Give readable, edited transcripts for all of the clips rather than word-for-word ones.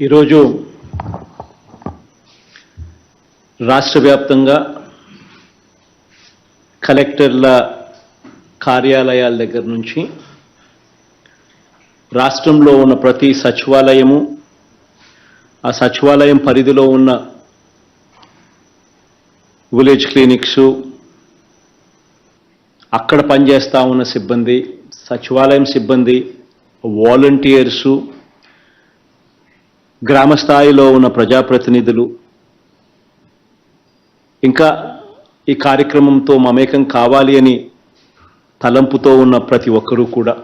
ఈరోజు రాష్ట్ర వ్యాప్తంగా కలెక్టర్ల కార్యాలయాల దగ్గర నుంచి రాష్ట్రంలో ఉన్న ప్రతి సచివాలయము, ఆ సచివాలయం పరిధిలో ఉన్న విలేజ్ క్లినిక్స్, అక్కడ పనిచేస్తూ ఉన్న సిబ్బంది, సచివాలయం సిబ్బంది, వాలంటీర్సు, గ్రామ స్థాయిలో ఉన్న ప్రజాప్రతినిధులు, ఇంకా ఈ కార్యక్రమంతో మమేకం కావాలి అని తలంపుతో ఉన్న ప్రతి ఒక్కరూ కూడా,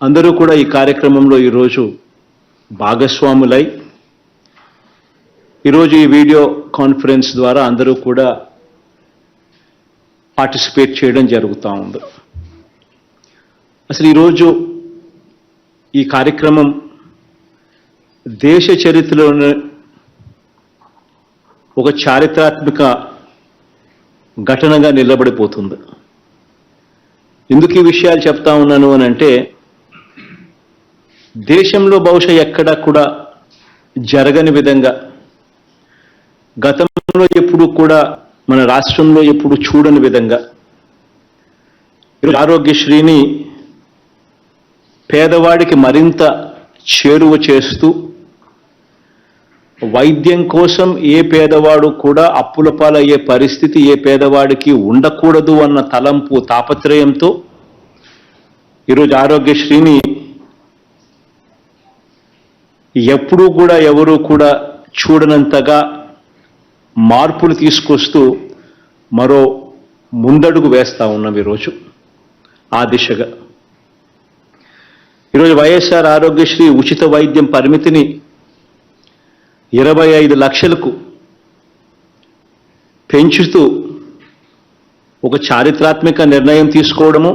అందరూ కూడా ఈ కార్యక్రమంలో ఈరోజు భాగస్వాములై ఈరోజు ఈ వీడియో కాన్ఫరెన్స్ ద్వారా అందరూ కూడా పార్టిసిపేట్ చేయడం జరుగుతూ ఉంది. అసలు ఈరోజు ఈ కార్యక్రమం దేశ చరిత్రలోనే ఒక చారిత్రాత్మక ఘటనగా నిలబడిపోతుంది. ఎందుకు ఈ విషయాలు చెప్తా ఉన్నాను అని అంటే, దేశంలో బహుశా ఎక్కడా కూడా జరగని విధంగా, గతంలో ఎప్పుడు కూడా మన రాష్ట్రంలో ఎప్పుడు చూడని విధంగా ఆరోగ్యశ్రీని పేదవాడికి మరింత చేరువ చేస్తూ, వైద్యం కోసం ఏ పేదవాడు కూడా అప్పుల పాలయ్యే పరిస్థితి ఏ పేదవాడికి ఉండకూడదు అన్న తలంపు, తాపత్రయంతో ఈరోజు ఆరోగ్యశ్రీని ఎప్పుడూ కూడా ఎవరూ కూడా చూడనంతగా మార్పులు తీసుకొస్తూ మరో ముందడుగు వేస్తూ ఉన్నాం ఈరోజు ఆ దిశగా. ఈరోజు వైఎస్ఆర్ ఆరోగ్యశ్రీ ఉచిత వైద్యం పరిమితిని 25 లక్షలకు పెంచుతూ ఒక చారిత్రాత్మక నిర్ణయం తీసుకోవడము,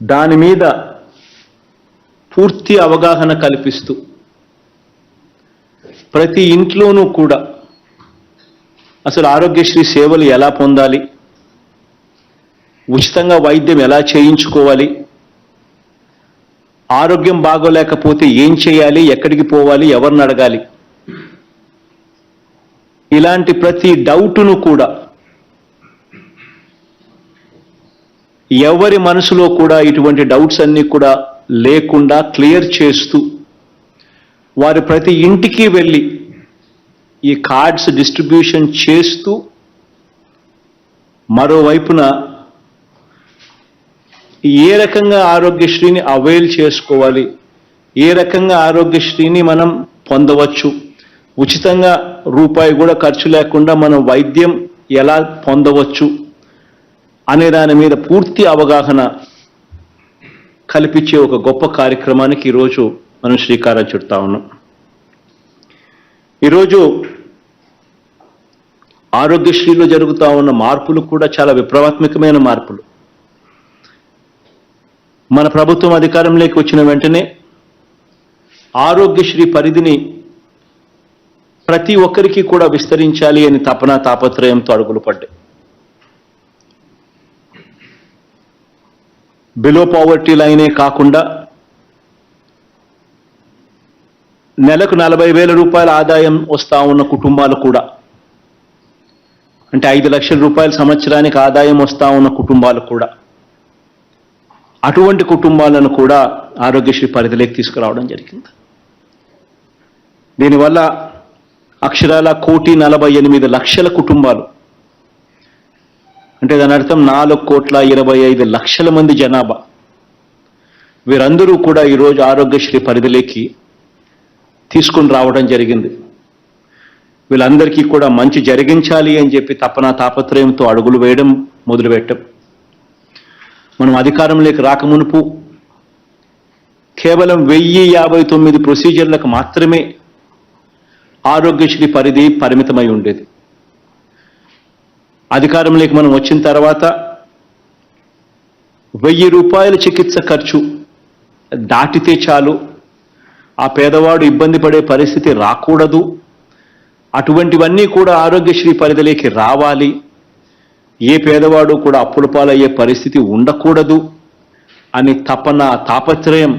దాని మీద పూర్తి అవగాహన కల్పిస్తూ ప్రతి ఇంట్లోనూ కూడా అసలు ఆరోగ్యశ్రీ సేవలు ఎలా పొందాలి, ఉచితంగా వైద్యం ఎలా చేయించుకోవాలి, ఆరోగ్యం బాగోలేకపోతే ఏం చేయాలి, ఎక్కడికి పోవాలి, ఎవరిని అడగాలి, ఇలాంటి ప్రతి డౌటును కూడా, ఎవరి మనసులో కూడా ఇటువంటి డౌట్స్ అన్నీ కూడా లేకుండా క్లియర్ చేస్తూ, వారి ప్రతి ఇంటికి వెళ్ళి ఈ కార్డ్స్ డిస్ట్రిబ్యూషన్ చేస్తూ, మరోవైపున ఏ రకంగా ఆరోగ్యశ్రీని అవైల్ చేసుకోవాలి, ఏ రకంగా ఆరోగ్యశ్రీని మనం పొందవచ్చు, ఉచితంగా రూపాయి కూడా ఖర్చు లేకుండా మనం వైద్యం ఎలా పొందవచ్చు అనే దాని మీద పూర్తి అవగాహన కల్పించే ఒక గొప్ప కార్యక్రమానికి ఈరోజు మనం శ్రీకారం చుడతా ఉన్నాం. ఈరోజు ఆరోగ్యశ్రీలో జరుగుతూ ఉన్న మార్పులు కూడా చాలా విప్లవాత్మకమైన మార్పులు. మన ప్రభుత్వం అధికారంలోకి వచ్చిన వెంటనే ఆరోగ్యశ్రీ పరిధిని ప్రతి ఒక్కరికి కూడా విస్తరించాలి అని తాపత్రయంతో అడుగులు పడ్డాయి. బిలో పావర్టీ లైనే కాకుండా నెలకు 40,000 రూపాయల ఆదాయం వస్తూ ఉన్న కుటుంబాలు కూడా, అంటే 5 లక్షల రూపాయల సంవత్సరానికి ఆదాయం వస్తూ ఉన్న కుటుంబాలు కూడా, అటువంటి కుటుంబాలను కూడా ఆరోగ్యశ్రీ పరిధిలోకి తీసుకురావడం జరిగింది. దీనివల్ల అక్షరాల 1,48,00,000 కుటుంబాలు, అంటే దాని అర్థం 4,25,00,000 మంది జనాభా, వీరందరూ కూడా ఈరోజు ఆరోగ్యశ్రీ పరిధిలోకి తీసుకుని రావడం జరిగింది. వీళ్ళందరికీ కూడా మంచి జరిగించాలి అని చెప్పి తాపత్రయంతో అడుగులు వేయడం మొదలుపెట్టాం. మనం అధికారంలోకి రాకమునుపు కేవలం 1,059 ప్రొసీజర్లకు మాత్రమే ఆరోగ్యశ్రీ పరిధి పరిమితమై ఉండేది. అధికారంలోకి మనం వచ్చిన తర్వాత 1,000 రూపాయల చికిత్స ఖర్చు దాటితే చాలు, ఆ పేదవాడు ఇబ్బంది పడే పరిస్థితి రాకూడదు, అటువంటివన్నీ కూడా ఆరోగ్యశ్రీ పరిధిలోకి రావాలి, ఏ పేదవాడు కూడా అప్పుల పాలయ్యే పరిస్థితి ఉండకూడదు అని తాపత్రయం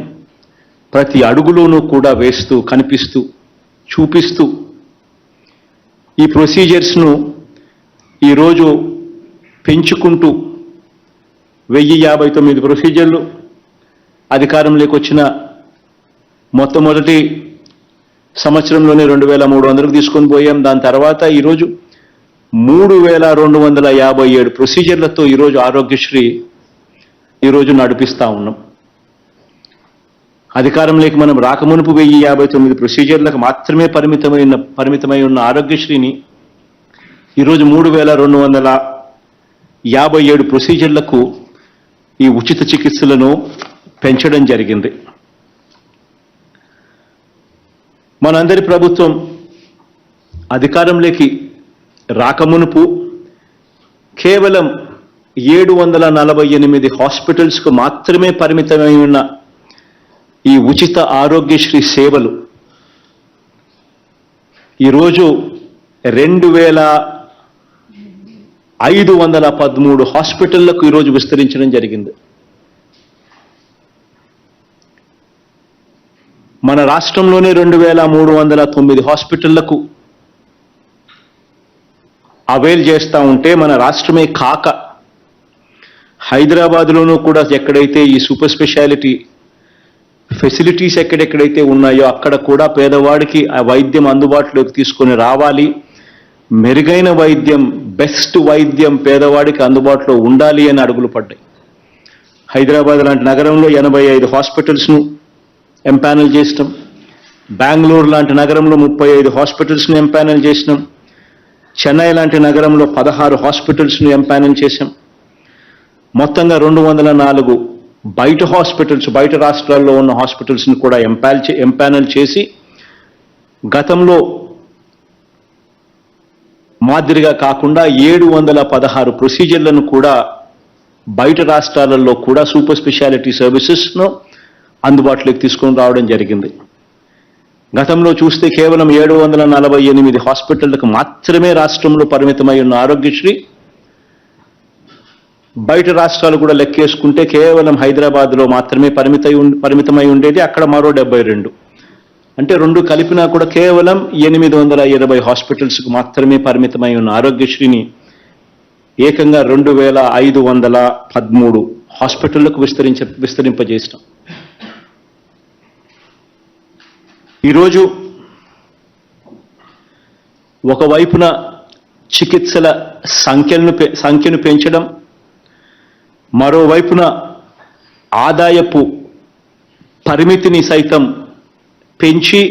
ప్రతి అడుగులోనూ కూడా వేస్తూ కనిపిస్తూ చూపిస్తూ ఈ ప్రొసీజర్స్ను ఈరోజు పెంచుకుంటూ 1059 ప్రొసీజర్లు అధికారంలోకి వచ్చిన మొట్టమొదటి సంవత్సరంలోనే 2300కు తీసుకొని పోయాం. దాని తర్వాత ఈరోజు 3257 ప్రొసీజర్లతో ఈరోజు ఆరోగ్యశ్రీ ఈరోజు నడిపిస్తూ ఉన్నాం. అధికారంలోకి మనం రాకమునుపు 1059 ప్రొసీజర్లకు మాత్రమే పరిమితమై ఉన్న ఆరోగ్యశ్రీని ఈరోజు 3257 ప్రొసీజర్లకు ఈ ఉచిత చికిత్సలను పెంచడం జరిగింది. మనందరి ప్రభుత్వం అధికారంలోకి రాకమునుపు కేవలం 748 హాస్పిటల్స్కు మాత్రమే పరిమితమై ఉన్న ఈ ఉచిత ఆరోగ్యశ్రీ సేవలు ఈరోజు 2513 హాస్పిటళ్లకు ఈరోజు విస్తరించడం జరిగింది. మన రాష్ట్రంలోనే 2309 హాస్పిటళ్లకు అవైల్ చేస్తూ ఉంటే మన రాష్ట్రమే కాక హైదరాబాద్లోనూ కూడా ఎక్కడైతే ఈ సూపర్ స్పెషాలిటీ ఫెసిలిటీస్ ఎక్కడెక్కడైతే ఉన్నాయో అక్కడ కూడా పేదవాడికి ఆ వైద్యం అందుబాటులోకి తీసుకొని రావాలి, మెరుగైన వైద్యం, బెస్ట్ వైద్యం పేదవాడికి అందుబాటులో ఉండాలి అని అడుగులు పడ్డాయి. హైదరాబాద్ లాంటి నగరంలో 85 హాస్పిటల్స్ను ఎంపానల్ చేసినాం. బెంగళూరు లాంటి నగరంలో 35 హాస్పిటల్స్ను ఎంపానల్ చేసినాం. చెన్నై లాంటి నగరంలో 16 హాస్పిటల్స్ను ఎంపానల్ చేశాం. మొత్తంగా 204 బయట హాస్పిటల్స్, బయట రాష్ట్రాల్లో ఉన్న హాస్పిటల్స్ని కూడా ఎంపానల్ చేసి గతంలో మాదిరిగా కాకుండా 716 ప్రొసీజర్లను కూడా బయట రాష్ట్రాలలో కూడా సూపర్ స్పెషాలిటీ సర్వీసెస్ను అందుబాటులోకి తీసుకొని రావడం జరిగింది. గతంలో చూస్తే కేవలం 748 హాస్పిటళ్లకు మాత్రమే రాష్ట్రంలో పరిమితమై ఉన్న ఆరోగ్యశ్రీ బయట రాష్ట్రాలు కూడా లెక్కేసుకుంటే కేవలం హైదరాబాద్లో మాత్రమే పరిమితమై ఉండేది. అక్కడ మరో 72, అంటే రెండు కలిపినా కూడా కేవలం 820 హాస్పిటల్స్కు మాత్రమే పరిమితమై ఉన్న ఆరోగ్యశ్రీని ఏకంగా 2513 హాస్పిటళ్లకు విస్తరింపజేసినాం. ఈరోజు ఒకవైపున చికిత్సల సంఖ్యను పెంచడం, మరోవైపున ఆదాయపు పరిమితిని సైతం పెంచి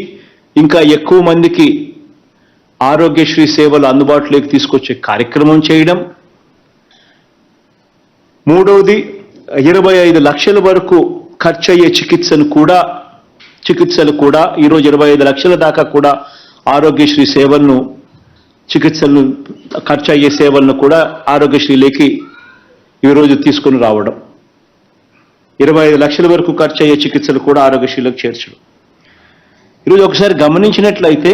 ఇంకా ఎక్కువ మందికి ఆరోగ్యశ్రీ సేవలు అందుబాటులోకి తీసుకొచ్చే కార్యక్రమం చేయడం. మూడవది 25 లక్షల వరకు ఖర్చు అయ్యే చికిత్సలు కూడా ఈరోజు 25 లక్షల దాకా కూడా ఆరోగ్యశ్రీ సేవలను ఖర్చు అయ్యే సేవలను కూడా ఆరోగ్యశ్రీలోకి ఈరోజు తీసుకుని రావడం. 25 లక్షల వరకు ఖర్చు అయ్యే చికిత్సలు కూడా ఆరోగ్యశ్రీలోకి చేర్చడం. ఈరోజు ఒకసారి గమనించినట్లయితే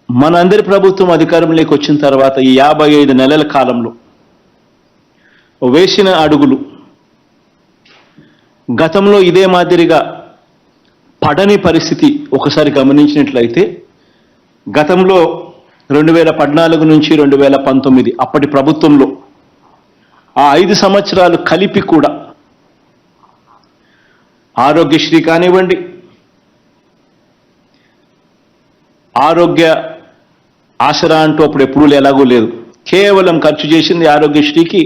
మనందరి ప్రభుత్వం అధికారంలోకి వచ్చిన తర్వాత ఈ 55 నెలల కాలంలో వేసిన అడుగులు గతంలో ఇదే మాదిరిగా పడని పరిస్థితి ఒకసారి గమనించినట్లయితే గతంలో 2014 నుంచి 2019 అప్పటి ప్రభుత్వంలో ఆ 5 సంవత్సరాలు కలిపి కూడా ఆరోగ్యశ్రీ కానివ్వండి, ఆరోగ్య ఆసరా అంటూ అప్పుడు ఎప్పుడూ ఎలాగూ లేదు, కేవలం ఖర్చు చేసింది ఆరోగ్యశ్రీకి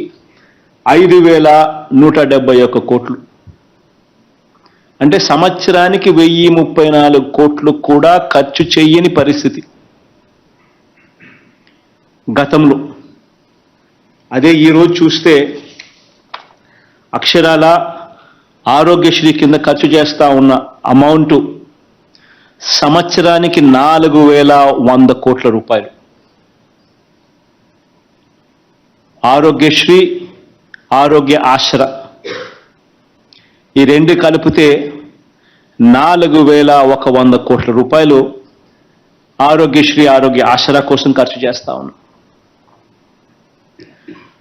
5171 కోట్లు. అంటే సంవత్సరానికి 1034 కోట్లు కూడా ఖర్చు చెయ్యని పరిస్థితి గతంలో. అదే ఈరోజు చూస్తే అక్షరాల ఆరోగ్యశ్రీ కింద ఖర్చు చేస్తూ ఉన్న అమౌంట్ సంవత్సరానికి 4100 కోట్ల రూపాయలు. ఆరోగ్యశ్రీ, ఆరోగ్య ఆసరా ఈ రెండు కలిపితే 4100 కోట్ల రూపాయలు ఆరోగ్యశ్రీ, ఆరోగ్య ఆసరా కోసం ఖర్చు చేస్తా ఉన్నాం.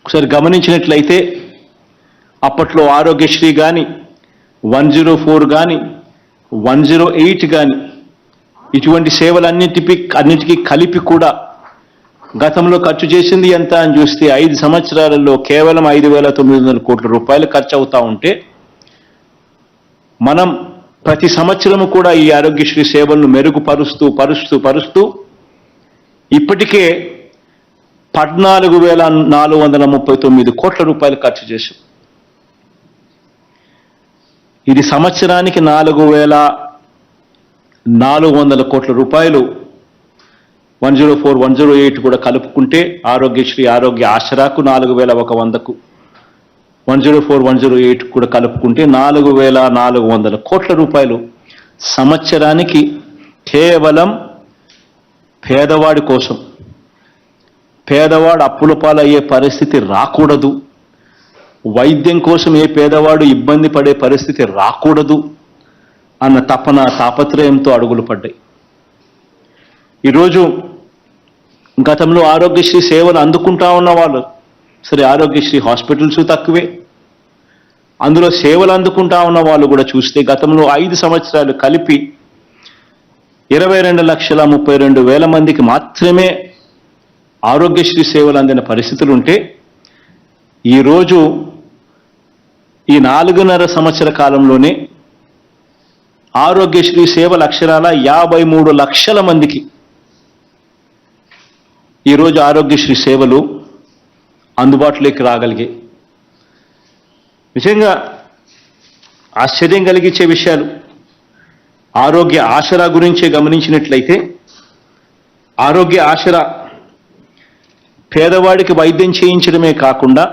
ఒకసారి గమనించినట్లయితే అప్పట్లో ఆరోగ్యశ్రీ కానీ, 104 కానీ 108 కానీ ఇటువంటి సేవలన్నిటికీ కలిపి కూడా గతంలో ఖర్చు చేసింది ఎంత అని చూస్తే 5 సంవత్సరాలలో కేవలం 5,900 కోట్ల రూపాయలు ఖర్చు అవుతా ఉంటే మనం ప్రతి సంవత్సరము కూడా ఈ ఆరోగ్యశ్రీ సేవలను మెరుగుపరుస్తూ ఇప్పటికే 14,439 కోట్ల రూపాయలు ఖర్చు చేశాం. ఇది సంవత్సరానికి 4,400 కోట్ల రూపాయలు 104, 108 కూడా కలుపుకుంటే ఆరోగ్యశ్రీ ఆరోగ్య ఆసరాకు 4,100కు 104, 108 కూడా కలుపుకుంటే 4,400 కోట్ల రూపాయలు సంవత్సరానికి కేవలం పేదవాడి కోసం. పేదవాడు అప్పుల పాలయ్యే పరిస్థితి రాకూడదు, వైద్యం కోసం ఏ పేదవాడు ఇబ్బంది పడే పరిస్థితి రాకూడదు అన్న తాపత్రయంతో అడుగులు పడ్డాయి. ఈరోజు గతంలో ఆరోగ్యశ్రీ సేవలు అందుకుంటా ఉన్న వాళ్ళు సరే, ఆరోగ్యశ్రీ హాస్పిటల్స్ తక్కువే, అందులో సేవలు అందుకుంటా ఉన్న వాళ్ళు కూడా చూస్తే గతంలో 5 సంవత్సరాలు కలిపి 22,32,000 మందికి మాత్రమే ఆరోగ్యశ్రీ సేవలు అందిన పరిస్థితులు ఉంటే ఈరోజు ఈ 4.5 సంవత్సర కాలంలోనే ఆరోగ్యశ్రీ సేవల అక్షరాల 53 లక్షల మందికి ఈరోజు ఆరోగ్యశ్రీ సేవలు అందుబాటులోకి రాగలిగాయి. నిజంగా ఆశ్చర్యం కలిగించే విషయాలు. ఆరోగ్య ఆసరా గురించే గమనించినట్లయితే ఆరోగ్య ఆసరా పేదవాడికి వైద్యం చేయించడమే కాకుండా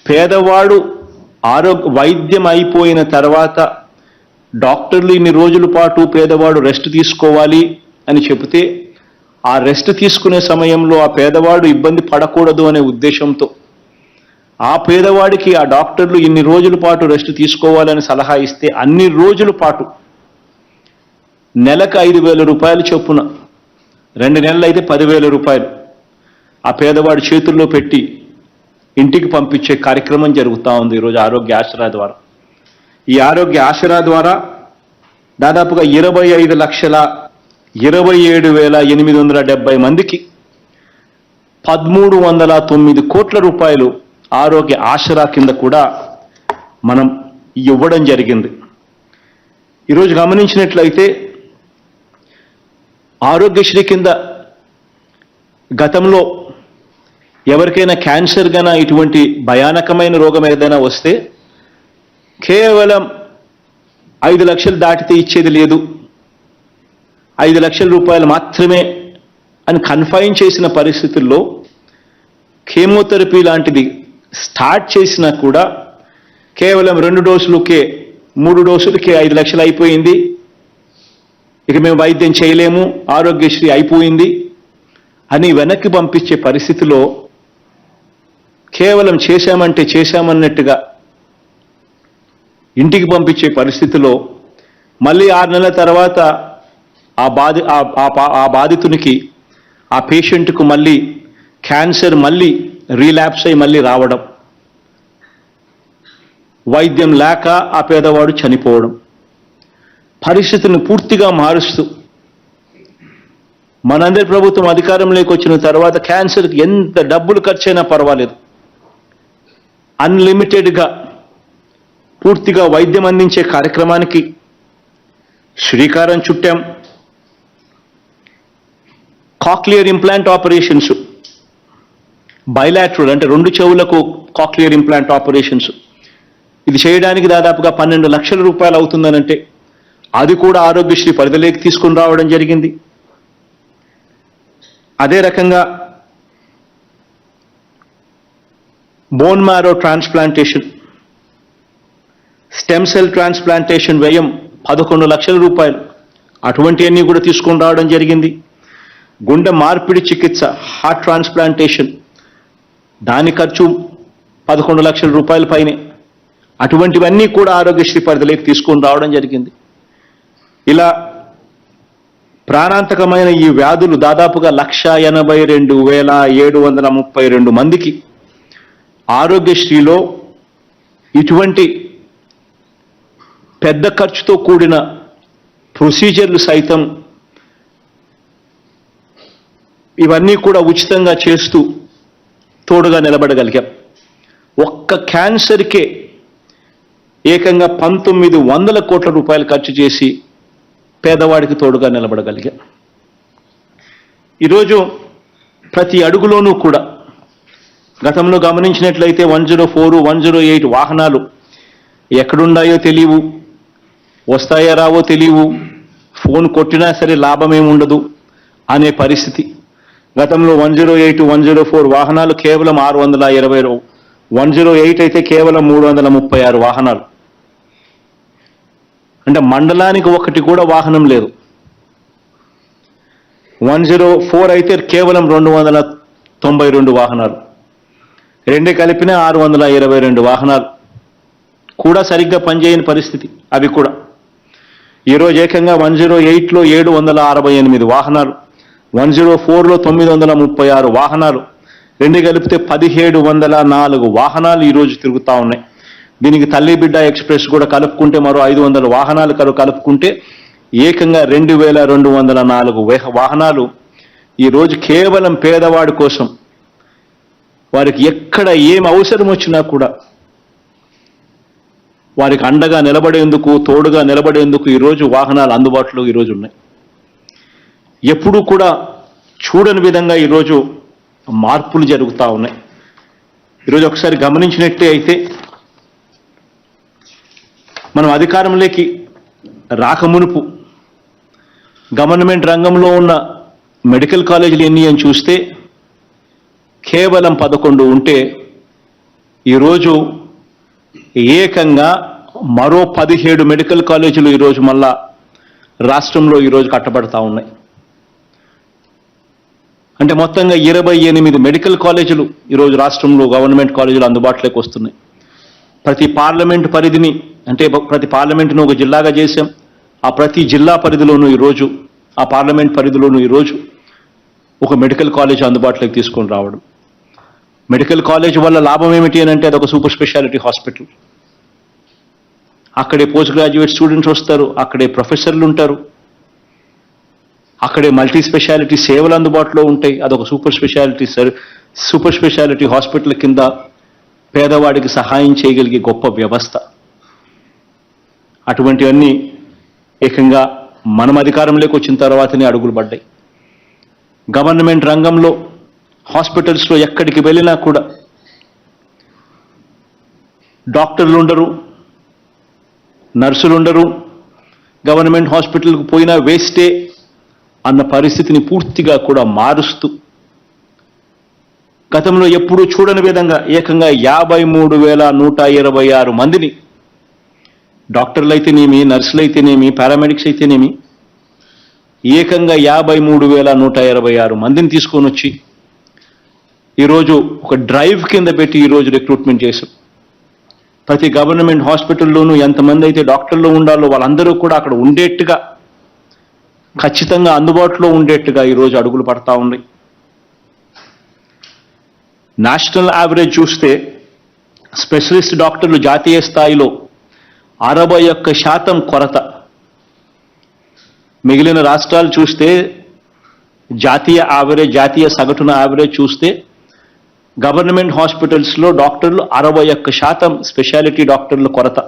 పేదవాడు వైద్యం అయిపోయిన తర్వాత డాక్టర్లు ఇన్ని రోజుల పాటు పేదవాడు రెస్ట్ తీసుకోవాలి అని చెబితే ఆ రెస్ట్ తీసుకునే సమయంలో ఆ పేదవాడు ఇబ్బంది పడకూడదు అనే ఉద్దేశంతో ఆ పేదవాడికి ఆ డాక్టర్లు ఇన్ని రోజుల పాటు రెస్ట్ తీసుకోవాలని సలహా ఇస్తే అన్ని రోజుల పాటు నెలకు 5,000 రూపాయలు చొప్పున 2 నెలలు అయితే 10,000 రూపాయలు ఆ పేదవాడి చేతుల్లో పెట్టి ఇంటికి పంపించే కార్యక్రమం జరుగుతూ ఉంది ఈరోజు ఆరోగ్య ఆసరా ద్వారా. ఈ ఆరోగ్య ఆసరా ద్వారా దాదాపుగా 25,27,870 మందికి 1,309 కోట్ల రూపాయలు ఆరోగ్య ఆసరా కింద కూడా మనం ఇవ్వడం జరిగింది. ఈరోజు గమనించినట్లయితే ఆరోగ్యశ్రీ కింద గతంలో ఎవరికైనా క్యాన్సర్ గానా ఇటువంటి భయానకమైన రోగం ఏదైనా వస్తే కేవలం 5 లక్షలు దాటితే ఇచ్చేది లేదు, 5 లక్షల రూపాయలు మాత్రమే అని కన్ఫైన్ చేసిన పరిస్థితుల్లో కీమోథెరపీ లాంటిది స్టార్ట్ చేసినా కూడా కేవలం 2 డోసులకే 3 డోసులకే 5 లక్షలు అయిపోయింది, ఇక మేము వైద్యం చేయలేము, ఆరోగ్యశ్రీ అయిపోయింది అని వెనక్కి పంపించే పరిస్థితిలో కేవలం చేశామంటే చేశామన్నట్టుగా ఇంటికి పంపించే పరిస్థితిలో మళ్ళీ 6 నెలల తర్వాత ఆ బాధితునికి ఆ పేషెంట్కు మళ్ళీ క్యాన్సర్ మళ్ళీ రీలాప్స్ అయి మళ్ళీ రావడం, వైద్యం లేక ఆ పేదవాడు చనిపోవడం, పరిస్థితిని పూర్తిగా మారుస్తూ మనందరి ప్రభుత్వం అధికారంలోకి వచ్చిన తర్వాత క్యాన్సర్కి ఎంత డబ్బులు ఖర్చైనా పర్వాలేదు, అన్లిమిటెడ్గా పూర్తిగా వైద్యం అందించే కార్యక్రమానికి శ్రీకారం చుట్టాం. కాక్లియర్ ఇంప్లాంట్ ఆపరేషన్స్, బైలాటరల్ అంటే 2 చెవులకు కాక్లియర్ ఇంప్లాంట్ ఆపరేషన్స్, ఇది చేయడానికి దాదాపుగా 12 లక్షల రూపాయలు అవుతుందనంటే అది కూడా ఆరోగ్యశ్రీ పరిధిలోకి తీసుకుని రావడం జరిగింది. అదే రకంగా bone marrow transplantation, stem cell transplantation వ్యయం 11 లక్షల రూపాయలు, అటువంటివన్నీ కూడా తీసుకొని రావడం జరిగింది. గుండె మార్పిడి చికిత్స, హార్ట్ ట్రాన్స్ప్లాంటేషన్, దాని ఖర్చు 11 లక్షల రూపాయల పైనే, అటువంటివన్నీ కూడా ఆరోగ్యశ్రీ పరిధిలోకి తీసుకొని రావడం జరిగింది. ఇలా ప్రాణాంతకమైన ఈ వ్యాధులు దాదాపుగా 1,82,732 మందికి ఆరోగ్యశ్రీలో ఇటువంటి పెద్ద ఖర్చుతో కూడిన ప్రొసీజర్లు సైతం ఇవన్నీ కూడా ఉచితంగా చేస్తూ తోడుగా నిలబడగలిగాం. ఒక్క క్యాన్సర్కే ఏకంగా 1900 కోట్ల రూపాయలు ఖర్చు చేసి పేదవాడికి తోడుగా నిలబడగలిగాం. ఈరోజు ప్రతి అడుగులోనూ కూడా గతంలో గమనించినట్లయితే 104, 108 వాహనాలు ఎక్కడున్నాయో తెలియవు, వస్తాయో రావో తెలియవు, ఫోన్ కొట్టినా సరే లాభమేముండదు అనే పరిస్థితి. గతంలో 108, 104 వాహనాలు కేవలం 620, 108 అయితే కేవలం 336 వాహనాలు. అంటే మండలానికి ఒకటి కూడా వాహనం లేదు. 104 అయితే కేవలం 292 వాహనాలు, రెండే కలిపిన 622 వాహనాలు కూడా సరిగ్గా పనిచేయని పరిస్థితి. అవి కూడా ఈరోజు ఏకంగా 108లో 768 వాహనాలు, 104లో 936 వాహనాలు, రెండు కలిపితే 1704 వాహనాలు ఈరోజు తిరుగుతూ ఉన్నాయి. దీనికి తల్లి బిడ్డ ఎక్స్ప్రెస్ కూడా కలుపుకుంటే మరో 500 వాహనాలు కలుపుకుంటే ఏకంగా 2204 వాహనాలు ఈరోజు కేవలం పేదవాడి కోసం, వారికి ఎక్కడ ఏం అవసరం వచ్చినా కూడా వారికి అండగా నిలబడేందుకు, తోడుగా నిలబడేందుకు ఈరోజు వాహనాలు అందుబాటులో ఈరోజు ఉన్నాయి. ఎప్పుడూ కూడా చూడని విధంగా ఈరోజు మార్పులు జరుగుతూ ఉన్నాయి. ఈరోజు ఒకసారి గమనించినట్టే అయితే మనం అధికారంలోకి రాకమునుపు గవర్నమెంట్ రంగంలో ఉన్న మెడికల్ కాలేజీలు ఎన్ని అని చూస్తే కేవలం 11 ఉంటే ఈరోజు ఏకంగా మరో 17 మెడికల్ కాలేజీలు ఈరోజు మళ్ళా రాష్ట్రంలో ఈరోజు కట్టబడతా ఉన్నాయి. అంటే మొత్తంగా 28 మెడికల్ కాలేజీలు ఈరోజు రాష్ట్రంలో గవర్నమెంట్ కాలేజీలు అందుబాటులోకి వస్తున్నాయి. ప్రతి పార్లమెంట్ పరిధిని, అంటే ప్రతి పార్లమెంటును ఒక జిల్లాగా చేశాం. ఆ ప్రతి జిల్లా పరిధిలోనూ ఈరోజు, ఆ పార్లమెంట్ పరిధిలోనూ ఈరోజు ఒక మెడికల్ కాలేజ్ అందుబాటులోకి తీసుకొని రావడం. మెడికల్ కాలేజ్ వల్ల లాభం ఏమిటి అని అంటే అదొక సూపర్ స్పెషాలిటీ హాస్పిటల్. అక్కడే పోస్ట్ గ్రాడ్యుయేట్ స్టూడెంట్స్ వస్తారు, అక్కడే ప్రొఫెసర్లు ఉంటారు, అక్కడే మల్టీ స్పెషాలిటీ సేవలు అందుబాటులో ఉంటాయి. అదొక సూపర్ స్పెషాలిటీ హాస్పిటల్ కింద పేదవాడికి సహాయం చేయగలిగే గొప్ప వ్యవస్థ. అటువంటివన్నీ ఏకంగా మనం అధికారంలోకి వచ్చిన తర్వాతనే అడుగులు పడ్డాయి. గవర్నమెంట్ రంగంలో హాస్పిటల్స్లో ఎక్కడికి వెళ్ళినా కూడా డాక్టర్లు ఉండరు, నర్సులు ఉండరు, గవర్నమెంట్ హాస్పిటల్కి పోయినా వేస్టే అన్న పరిస్థితిని పూర్తిగా కూడా మారుస్తూ గతంలో ఎప్పుడూ చూడని విధంగా ఏకంగా 53,126 మందిని, డాక్టర్లు అయితేనేమి, నర్సులు అయితేనేమి, పారామెడిక్స్ అయితేనేమి, ఏకంగా 53,126 మందిని తీసుకొని వచ్చి ఈరోజు ఒక డ్రైవ్ కింద పెట్టి ఈరోజు రిక్రూట్మెంట్ చేశాం. ప్రతి గవర్నమెంట్ హాస్పిటల్లోనూ ఎంతమంది అయితే డాక్టర్లు ఉండాలో వాళ్ళందరూ కూడా అక్కడ ఉండేట్టుగా, ఖచ్చితంగా అందుబాటులో ఉండేట్టుగా ఈరోజు అడుగులు పడతా ఉన్నాయి. నేషనల్ యావరేజ్ చూస్తే స్పెషలిస్ట్ డాక్టర్లు జాతీయ స్థాయిలో 61% కొరత. మిగిలిన రాష్ట్రాలు చూస్తే జాతీయ సగటున యావరేజ్ చూస్తే గవర్నమెంట్ హాస్పిటల్స్లో డాక్టర్లు 61% స్పెషాలిటీ డాక్టర్ల కొరత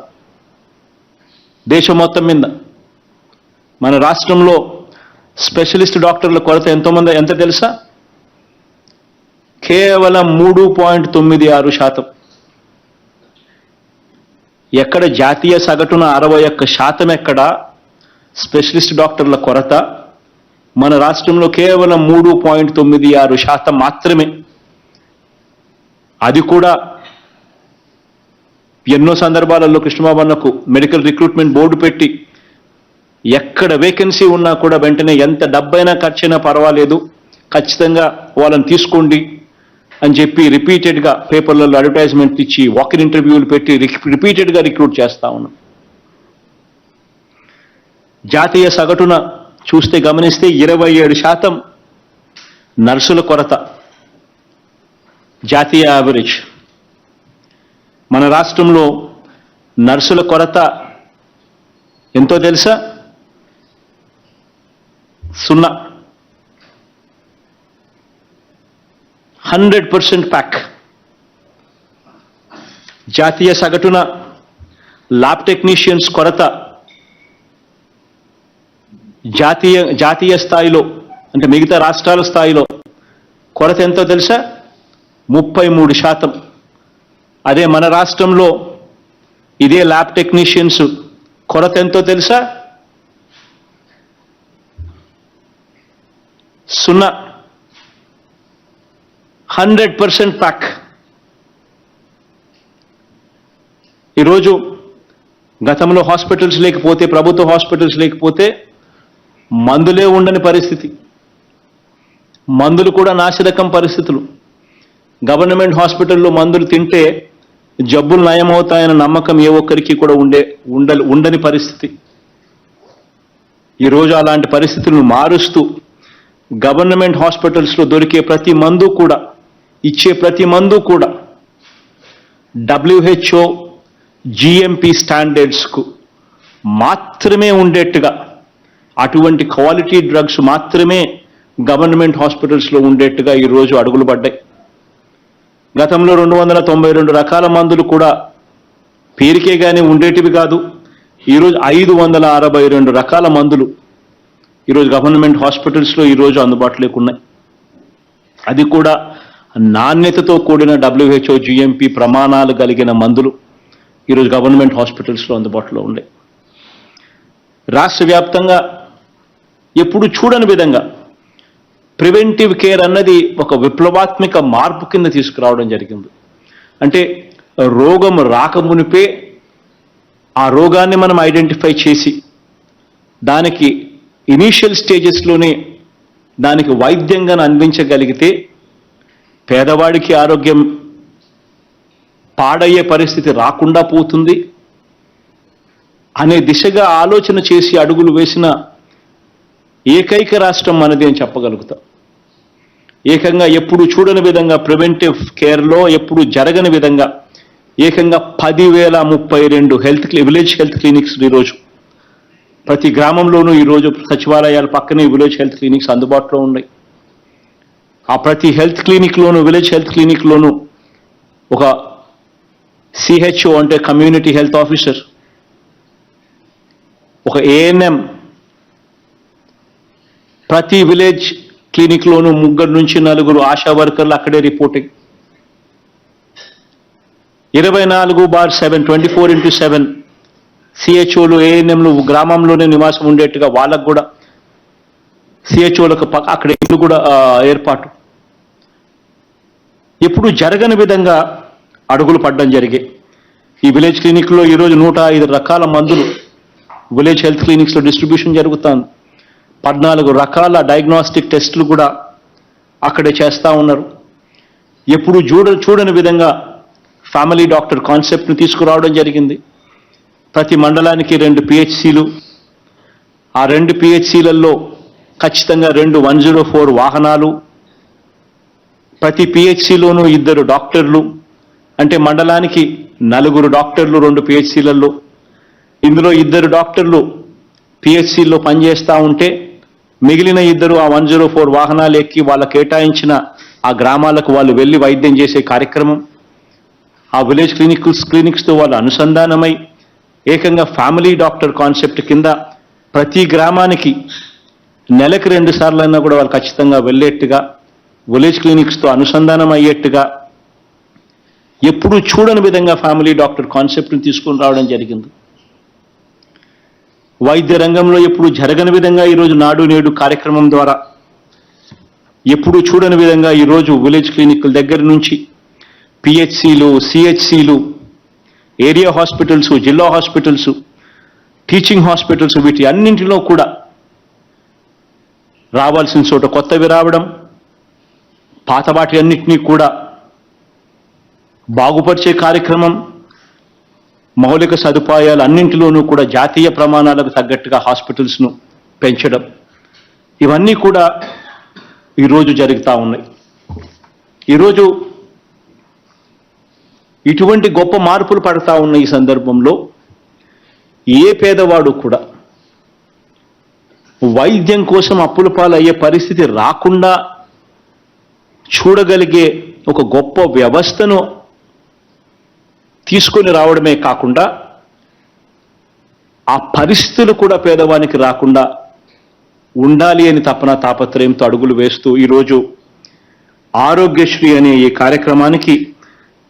దేశం మొత్తం మీద. మన రాష్ట్రంలో స్పెషలిస్ట్ డాక్టర్ల కొరత ఎంత తెలుసా? కేవలం 3.96%. ఎక్కడ జాతీయ సగటున 61% ఎక్కడ స్పెషలిస్ట్ డాక్టర్ల కొరత, మన రాష్ట్రంలో కేవలం 3.96% మాత్రమే. అది కూడా ఎన్నో సందర్భాలలో కృష్ణబాబు అన్నకు మెడికల్ రిక్రూట్మెంట్ బోర్డు పెట్టి ఎక్కడ వేకెన్సీ ఉన్నా కూడా వెంటనే ఎంత డబ్బైనా ఖర్చైనా పర్వాలేదు, ఖచ్చితంగా వాళ్ళని తీసుకోండి అని చెప్పి రిపీటెడ్గా పేపర్లలో అడ్వర్టైజ్మెంట్ ఇచ్చి వాకిన్ ఇంటర్వ్యూలు పెట్టి రిపీటెడ్గా రిక్రూట్ చేస్తా ఉన్నాం. జాతీయ సగటున చూస్తే గమనిస్తే 27% నర్సుల కొరత జాతీయ యావరేజ్. మన రాష్ట్రంలో నర్సుల కొరత ఎంతో తెలుసా? 0. 100% ప్యాక్. జాతీయ సగటున ల్యాబ్ టెక్నీషియన్స్ కొరత జాతీయ స్థాయిలో అంటే మిగతా రాష్ట్రాల స్థాయిలో కొరత ఎంతో తెలుసా? 33%. అదే మన రాష్ట్రంలో ఇదే ల్యాబ్ టెక్నీషియన్స్ కొరత ఎంతో తెలుసా? 0. 100% ప్యాక్. ఈరోజు గతంలో హాస్పిటల్స్ లేకపోతే, ప్రభుత్వ హాస్పిటల్స్ లేకపోతే మందులే ఉండని పరిస్థితి, మందులు కూడా నాసిరకం పరిస్థితులు. గవర్నమెంట్ హాస్పిటల్లో మందులు తింటే జబ్బులు నయమవుతాయన్న నమ్మకం ఏ ఒక్కరికి కూడా ఉండని పరిస్థితి. ఈరోజు అలాంటి పరిస్థితులను మారుస్తూ గవర్నమెంట్ హాస్పిటల్స్లో దొరికే ప్రతి మందు కూడా, ఇచ్చే ప్రతి మందు కూడా WHO GMP స్టాండర్డ్స్కు మాత్రమే ఉండేట్టుగా, అటువంటి క్వాలిటీ డ్రగ్స్ మాత్రమే గవర్నమెంట్ హాస్పిటల్స్లో ఉండేట్టుగా ఈరోజు అడుగులు పడ్డాయి. గతంలో 292 రకాల మందులు కూడా పేరుకే కానీ ఉండేటివి కాదు. ఈరోజు 562 రకాల మందులు ఈరోజు గవర్నమెంట్ హాస్పిటల్స్లో ఈరోజు అందుబాటులోకి ఉన్నాయి. అది కూడా నాణ్యతతో కూడిన WHO GMP ప్రమాణాలు కలిగిన మందులు ఈరోజు గవర్నమెంట్ హాస్పిటల్స్లో అందుబాటులో ఉన్నాయి. రాష్ట్ర వ్యాప్తంగా ఎప్పుడు చూడని విధంగా ప్రివెంటివ్ కేర్ అన్నది ఒక విప్లవాత్మక మార్పు కింద తీసుకురావడం జరిగింది. అంటే రోగం రాకమునిపే ఆ రోగాన్ని మనం ఐడెంటిఫై చేసి దానికి ఇనీషియల్ స్టేజెస్లోనే దానికి వైద్యంగా అందించగలిగితే పేదవాడికి ఆరోగ్యం పాడయ్యే పరిస్థితి రాకుండా పోతుంది అనే దిశగా ఆలోచన చేసి అడుగులు వేసిన ఏకైక రాష్ట్రం మనది అని చెప్పగలుగుతాం. ఏకంగా ఎప్పుడు చూడని విధంగా ప్రివెంటివ్ కేర్లో ఎప్పుడు జరగని విధంగా ఏకంగా 10,032 విలేజ్ హెల్త్ క్లినిక్స్ ఈరోజు ప్రతి గ్రామంలోనూ ఈరోజు సచివాలయాల పక్కనే విలేజ్ హెల్త్ క్లినిక్స్ అందుబాటులో ఉన్నాయి. ఆ ప్రతి హెల్త్ క్లినిక్లోనూ, విలేజ్ హెల్త్ క్లినిక్లోనూ ఒక CHO అంటే కమ్యూనిటీ హెల్త్ ఆఫీసర్, ఒక ANM, ప్రతి విలేజ్ క్లినిక్లోనూ 3 నుంచి 4 ఆశా వర్కర్లు అక్కడే రిపోర్టింగ్. 24/7 24x7 CHOలు, ANMలు గ్రామంలోనే నివాసం ఉండేట్టుగా వాళ్ళకు కూడా CHOలకు అక్కడ ఇల్లు కూడా ఏర్పాటు. ఎప్పుడు జరగని విధంగా అడుగులు పడడం జరిగే ఈ విలేజ్ క్లినిక్లో ఈరోజు 105 రకాల మందులు విలేజ్ హెల్త్ క్లినిక్స్లో డిస్ట్రిబ్యూషన్ జరుగుతుంది. 14 రకాల డయాగ్నోస్టిక్ టెస్టులు కూడా అక్కడే చేస్తూ ఉన్నారు. ఎప్పుడు చూడని విధంగా ఫ్యామిలీ డాక్టర్ కాన్సెప్ట్ను తీసుకురావడం జరిగింది. ప్రతి మండలానికి 2 PHCలు, ఆ 2 PHCలలో ఖచ్చితంగా 2 104 వాహనాలు, ప్రతి PHCలోనూ 2 డాక్టర్లు, అంటే మండలానికి 4 డాక్టర్లు 2 PHCలలో. ఇందులో 2 డాక్టర్లు PHCలో పనిచేస్తూ ఉంటే మిగిలిన 2 ఆ 104 వాహనాలు ఎక్కి వాళ్ళ కేటాయించిన ఆ గ్రామాలకు వాళ్ళు వెళ్ళి వైద్యం చేసే కార్యక్రమం. ఆ విలేజ్ క్లినిక్స్తో వాళ్ళు అనుసంధానమై ఏకంగా ఫ్యామిలీ డాక్టర్ కాన్సెప్ట్ కింద ప్రతి గ్రామానికి నెలకు 2 సార్లైనా కూడా వాళ్ళు ఖచ్చితంగా వెళ్ళేట్టుగా, విలేజ్ క్లినిక్స్తో అనుసంధానం అయ్యేట్టుగా ఎప్పుడు చూడని విధంగా ఫ్యామిలీ డాక్టర్ కాన్సెప్ట్ని తీసుకొని రావడం జరిగింది. వైద్య రంగంలో ఎప్పుడు జరగని విధంగా ఈరోజు నాడు నేడు కార్యక్రమం ద్వారా ఎప్పుడు చూడని విధంగా ఈరోజు విలేజ్ క్లినిక్ల దగ్గర నుంచి PHCలు, CHCలు, ఏరియా హాస్పిటల్స్, జిల్లా హాస్పిటల్స్, టీచింగ్ హాస్పిటల్స్, వీటి అన్నింటిలో కూడా రావాల్సిన చోట కొత్తవి రావడం, పాత వాటి అన్నింటినీ కూడా బాగుపరిచే కార్యక్రమం, మౌలిక సదుపాయాలు అన్నింటిలోనూ కూడా జాతీయ ప్రమాణాలకు తగ్గట్టుగా హాస్పిటల్స్ను పెంచడం, ఇవన్నీ కూడా ఈరోజు జరుగుతూ ఉన్నాయి. ఈరోజు ఇటువంటి గొప్ప మార్పులు పడతా ఉన్న ఈ సందర్భంలో ఏ పేదవాడు కూడా వైద్యం కోసం అప్పుల పాలయ్యే పరిస్థితి రాకుండా చూడగలిగే ఒక గొప్ప వ్యవస్థను తీసుకొని రావడమే కాకుండా ఆ పరిస్థితులు కూడా పేదవానికి రాకుండా ఉండాలి అని తాపత్రయంతో అడుగులు వేస్తూ ఈరోజు ఆరోగ్యశ్రీ అనే ఈ కార్యక్రమానికి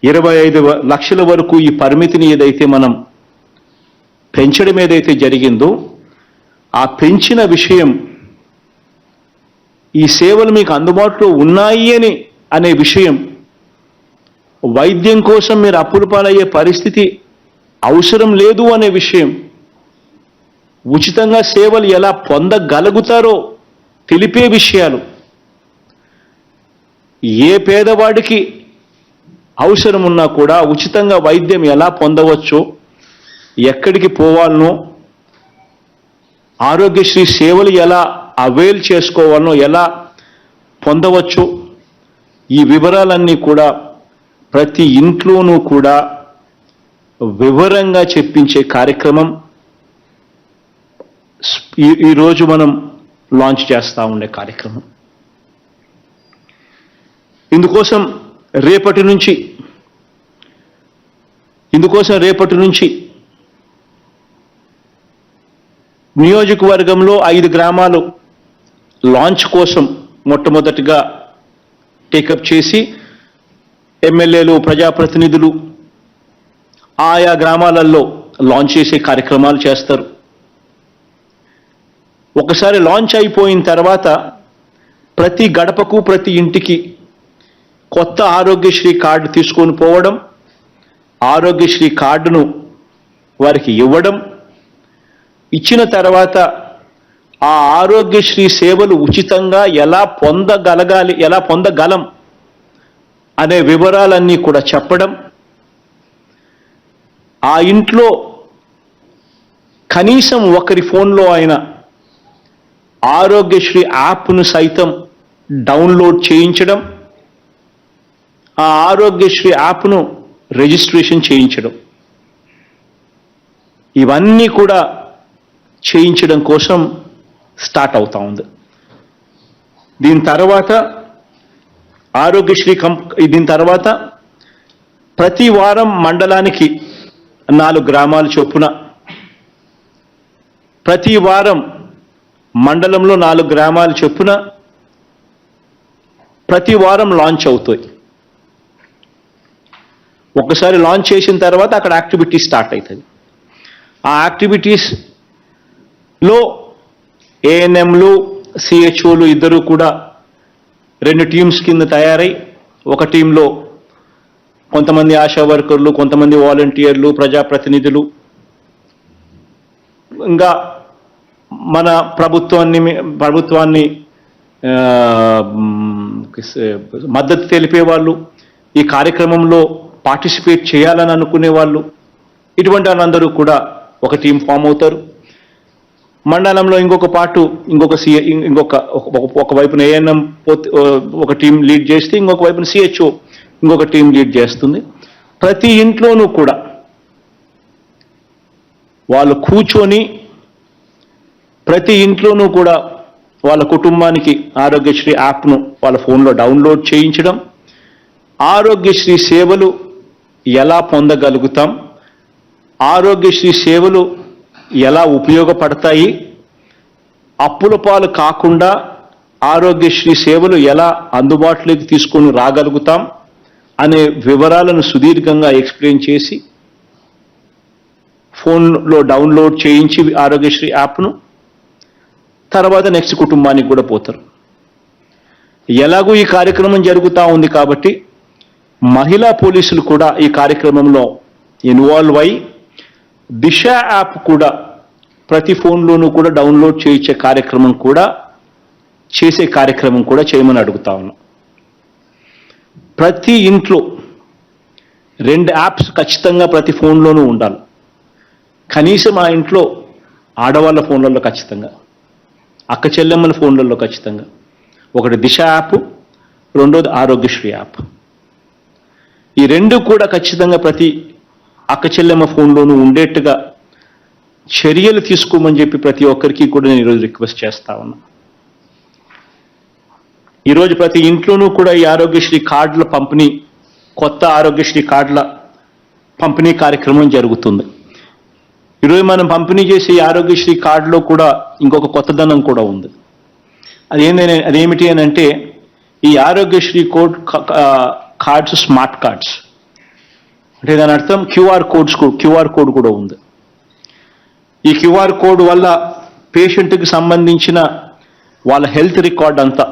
25 లక్షల వరకు ఈ పరిమితిని ఏదైతే మనం పెంచడం ఏదైతే జరిగిందో ఆ పెంచిన విషయం ఈ సేవలు మీకు అందుబాటులో ఉన్నాయి అనే విషయం, వైద్యం కోసం మీరు అప్పుల పాలయ్యే పరిస్థితి అవసరం లేదు అనే విషయం, ఉచితంగా సేవలు ఎలా పొందగలుగుతారో తెలిపే విషయాలు, ఏ పేదవాడికి అవసరం ఉన్నా కూడా ఉచితంగా వైద్యం ఎలా పొందవచ్చో, ఎక్కడికి పోవాలనో, ఆరోగ్యశ్రీ సేవలు ఎలా అవైల్ చేసుకోవాలనో, ఎలా పొందవచ్చో ఈ వివరాలన్నీ కూడా ప్రతి ఇంట్లోనూ కూడా వివరంగా చెప్పించే కార్యక్రమం ఈరోజు మనం లాంచ్ చేస్తూ ఉండే కార్యక్రమం. ఇందుకోసం రేపటి నుంచి నియోజకవర్గంలో 5 గ్రామాలు లాంచ్ కోసం మొట్టమొదటిగా టేకప్ చేసి ఎమ్మెల్యేలు, ప్రజాప్రతినిధులు ఆయా గ్రామాలలో లాంచ్ చేసే కార్యక్రమాలు చేస్తారు. ఒకసారి లాంచ్ అయిపోయిన తర్వాత ప్రతి గడపకు, ప్రతి ఇంటికి కొత్త ఆరోగ్యశ్రీ కార్డు తీసుకొని పోవడం, ఆరోగ్యశ్రీ కార్డును వారికి ఇవ్వడం, ఇచ్చిన తర్వాత ఆ ఆరోగ్యశ్రీ సేవలు ఉచితంగా ఎలా పొందగలం అనే వివరాలన్నీ కూడా చెప్పడం, ఆ ఇంట్లో కనీసం ఒకరి ఫోన్లో అయినా ఆరోగ్యశ్రీ యాప్ను సైతం డౌన్లోడ్ చేయించడం, ఆ ఆరోగ్యశ్రీ యాప్ను రిజిస్ట్రేషన్ చేయించడం, ఇవన్నీ కూడా చేయించడం కోసం స్టార్ట్ అవుతా ఉంది. దీని తర్వాత ప్రతి వారం మండలానికి 4 గ్రామాలు చొప్పున, ప్రతి వారం మండలంలో 4 గ్రామాలు చొప్పున ప్రతి వారం లాంచ్ అవుతాయి. ఒకసారి లాంచ్ చేసిన తర్వాత అక్కడ యాక్టివిటీ స్టార్ట్ అవుతుంది. ఆ యాక్టివిటీస్లో ఏఎన్ఎంలు, సిహెచ్ఓలు ఇద్దరు కూడా 2 టీమ్స్ కింద తయారై, ఒక టీంలో కొంతమంది ఆశా వర్కర్లు, కొంతమంది వాలంటీర్లు, ప్రజాప్రతినిధులు, ఇంకా మన ప్రభుత్వాన్ని మద్దతు తెలిపే వాళ్ళు, ఈ కార్యక్రమంలో పార్టిసిపేట్ చేయాలని అనుకునే వాళ్ళు, ఇటువంటి వాళ్ళందరూ కూడా ఒక టీం ఫామ్ అవుతారు. మండలంలో ఒక వైపున ఏఎన్ఎం ఒక టీం లీడ్ చేస్తే, ఇంకొక వైపున సిహెచ్ఓ ఇంకొక టీం లీడ్ చేస్తుంది. ప్రతి ఇంట్లోనూ కూడా వాళ్ళు కూర్చొని ప్రతి ఇంట్లోనూ కూడా వాళ్ళ కుటుంబానికి ఆరోగ్యశ్రీ యాప్ను వాళ్ళ ఫోన్లో డౌన్లోడ్ చేయించడం, ఆరోగ్యశ్రీ సేవలు ఎలా పొందగలుగుతాం, ఆరోగ్యశ్రీ సేవలు ఎలా ఉపయోగపడతాయి, అప్పుల పాలు కాకుండా ఆరోగ్యశ్రీ సేవలు ఎలా అందుబాటులోకి తీసుకొని రాగలుగుతాం అనే వివరాలను సుదీర్ఘంగా ఎక్స్ప్లెయిన్ చేసి ఫోన్లో డౌన్లోడ్ చేయించి ఆరోగ్యశ్రీ యాప్ను తర్వాత నెక్స్ట్ కుటుంబానికి కూడా పోతారు. ఎలాగూ ఈ కార్యక్రమం జరుగుతూ ఉంది కాబట్టి మహిళా పోలీసులు కూడా ఈ కార్యక్రమంలో ఇన్వాల్వ్ అయి దిశ యాప్ కూడా ప్రతి ఫోన్లోనూ కూడా డౌన్లోడ్ చేయించే కార్యక్రమం కూడా చేయమని అడుగుతా ఉన్నాం. ప్రతి ఇంట్లో 2 యాప్స్ ఖచ్చితంగా ప్రతి ఫోన్లోనూ ఉండాలి. కనీసం ఆ ఇంట్లో ఆడవాళ్ళ ఫోన్లలో ఖచ్చితంగా, అక్క చెల్లెమ్మల ఫోన్లలో ఖచ్చితంగా ఒకటి దిశ యాప్, రెండోది ఆరోగ్యశ్రీ యాప్. ఈ 2 కూడా ఖచ్చితంగా ప్రతి అక్క చెల్లెమ్మ ఫోన్లోనూ ఉండేట్టుగా చర్యలు తీసుకోమని చెప్పి ప్రతి ఒక్కరికి కూడా నేను ఈరోజు రిక్వెస్ట్ చేస్తా ఉన్నా. ఈరోజు ప్రతి ఇంట్లోనూ కూడా ఈ ఆరోగ్యశ్రీ కార్డుల పంపిణీ, కొత్త ఆరోగ్యశ్రీ కార్డుల పంపిణీ కార్యక్రమం జరుగుతుంది. ఈరోజు మనం పంపిణీ చేసే ఈ ఆరోగ్యశ్రీ కార్డులో కూడా ఇంకొక కొత్తదనం కూడా ఉంది. అదేమిటి అని అంటే ఈ ఆరోగ్యశ్రీ కార్డ్స్ స్మార్ట్ కార్డ్స్. అంటే దాని అర్థం క్యూఆర్ కోడ్ కూడా ఉంది. ఈ క్యూఆర్ కోడ్ వల్ల పేషెంట్కి సంబంధించిన వాళ్ళ హెల్త్ రికార్డ్ అంతా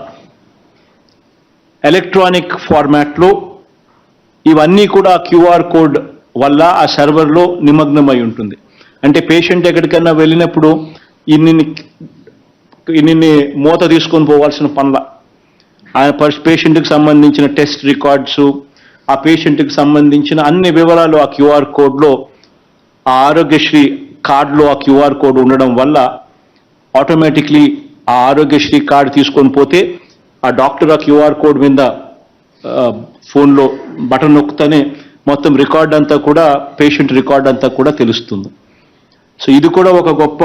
ఎలక్ట్రానిక్ ఫార్మాట్లో ఇవన్నీ కూడా క్యూఆర్ కోడ్ వల్ల ఆ సర్వర్లో నిమగ్నమై ఉంటుంది. అంటే పేషెంట్ ఎక్కడికైనా వెళ్ళినప్పుడు ఇన్ని మూత తీసుకొని పోవాల్సిన పనుల ఆ పేషెంట్కి సంబంధించిన టెస్ట్ రికార్డ్స్, ఆ పేషెంట్కి సంబంధించిన అన్ని వివరాలు ఆ క్యూఆర్ కోడ్లో, ఆ ఆరోగ్యశ్రీ కార్డులో ఆ క్యూఆర్ కోడ్ ఉండడం వల్ల ఆటోమేటిక్లీ ఆ ఆరోగ్యశ్రీ కార్డు తీసుకొని పోతే ఆ డాక్టర్ ఆ క్యూఆర్ కోడ్ మీద ఫోన్లో బటన్ నొక్కుతానే మొత్తం రికార్డ్ అంతా కూడా, పేషెంట్ రికార్డ్ అంతా కూడా తెలుస్తుంది. సో ఇది కూడా ఒక గొప్ప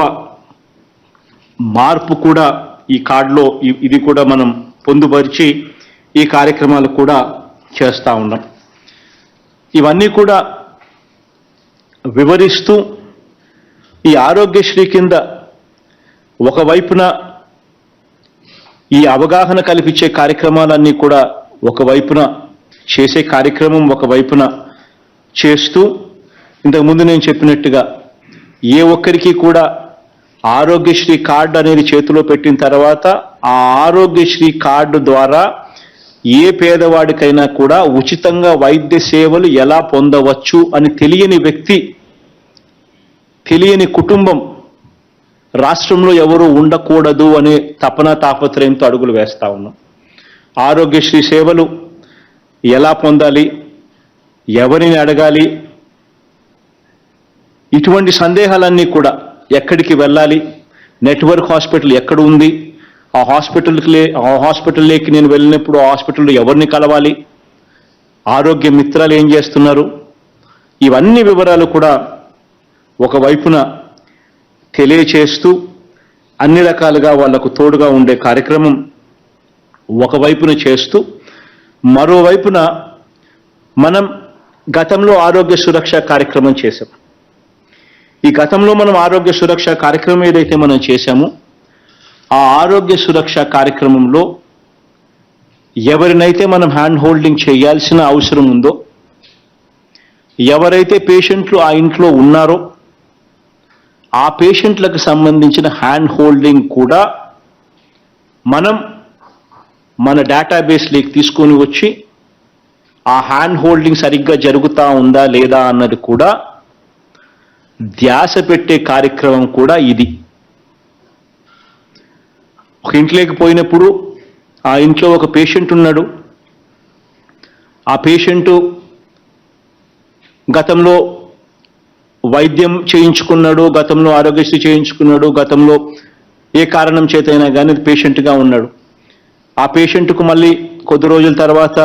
మార్పు కూడా ఈ కార్డులో, ఇది కూడా మనం పొందుపరిచి ఈ కార్యక్రమాలు కూడా చేస్తూ ఉన్నాం. ఇవన్నీ కూడా వివరిస్తూ ఈ ఆరోగ్యశ్రీ కింద ఒకవైపున ఈ అవగాహన కల్పించే కార్యక్రమాలన్నీ కూడా ఒకవైపున చేసే కార్యక్రమం ఒకవైపున చేస్తూ, ఇంతకుముందు నేను చెప్పినట్టుగా ఏ ఒక్కరికి కూడా ఆరోగ్యశ్రీ కార్డు అనేది చేతిలో పెట్టిన తర్వాత ఆ ఆరోగ్యశ్రీ కార్డు ద్వారా ఏ పేదవాడికైనా కూడా ఉచితంగా వైద్య సేవలు ఎలా పొందవచ్చు అని తెలియని వ్యక్తి, తెలియని కుటుంబం రాష్ట్రంలో ఎవరు ఉండకూడదు అనే తాపత్రయంతో అడుగులు వేస్తా ఉన్నాం. ఆరోగ్యశ్రీ సేవలు ఎలా పొందాలి, ఎవరిని అడగాలి, ఇటువంటి సందేహాలన్నీ కూడా, ఎక్కడికి వెళ్ళాలి, నెట్వర్క్ హాస్పిటల్ ఎక్కడ ఉంది, ఆ హాస్పిటల్లోకి నేను వెళ్ళినప్పుడు ఆ హాస్పిటల్లో ఎవరిని కలవాలి, ఆరోగ్య మిత్రాలు ఏం చేస్తున్నారు, ఇవన్నీ వివరాలు కూడా ఒకవైపున తెలియచేస్తూ అన్ని రకాలుగా వాళ్లకు తోడుగా ఉండే కార్యక్రమం ఒకవైపున చేస్తూ, మరోవైపున మనం గతంలో ఆరోగ్య సురక్ష కార్యక్రమం చేశాం. ఈ గతంలో మనం ఆరోగ్య సురక్ష కార్యక్రమం ఏదైతే మనం చేశామో ఆ ఆరోగ్య సురక్ష కార్యక్రమంలో ఎవరినైతే మనం హ్యాండ్ హోల్డింగ్ చేయాల్సిన అవసరం ఉందో, ఎవరైతే పేషెంట్లు ఆ ఇంట్లో ఉన్నారో ఆ పేషెంట్లకు సంబంధించిన హ్యాండ్ హోల్డింగ్ కూడా మనం మన డేటాబేస్లోకి తీసుకొని వచ్చి ఆ హ్యాండ్ హోల్డింగ్ సరిగ్గా జరుగుతూ ఉందా లేదా అన్నది కూడా ధ్యాస పెట్టే కార్యక్రమం కూడా ఇది. ఒక ఇంట్లోకి పోయినప్పుడు ఆ ఇంట్లో ఒక పేషెంట్ ఉన్నాడు, ఆ పేషెంటు గతంలో వైద్యం చేయించుకున్నాడు, గతంలో ఆరోగ్యశ్రీ చేయించుకున్నాడు, గతంలో ఏ కారణం చేతైనా కానీ పేషెంట్గా ఉన్నాడు. ఆ పేషెంట్కు మళ్ళీ కొద్ది రోజుల తర్వాత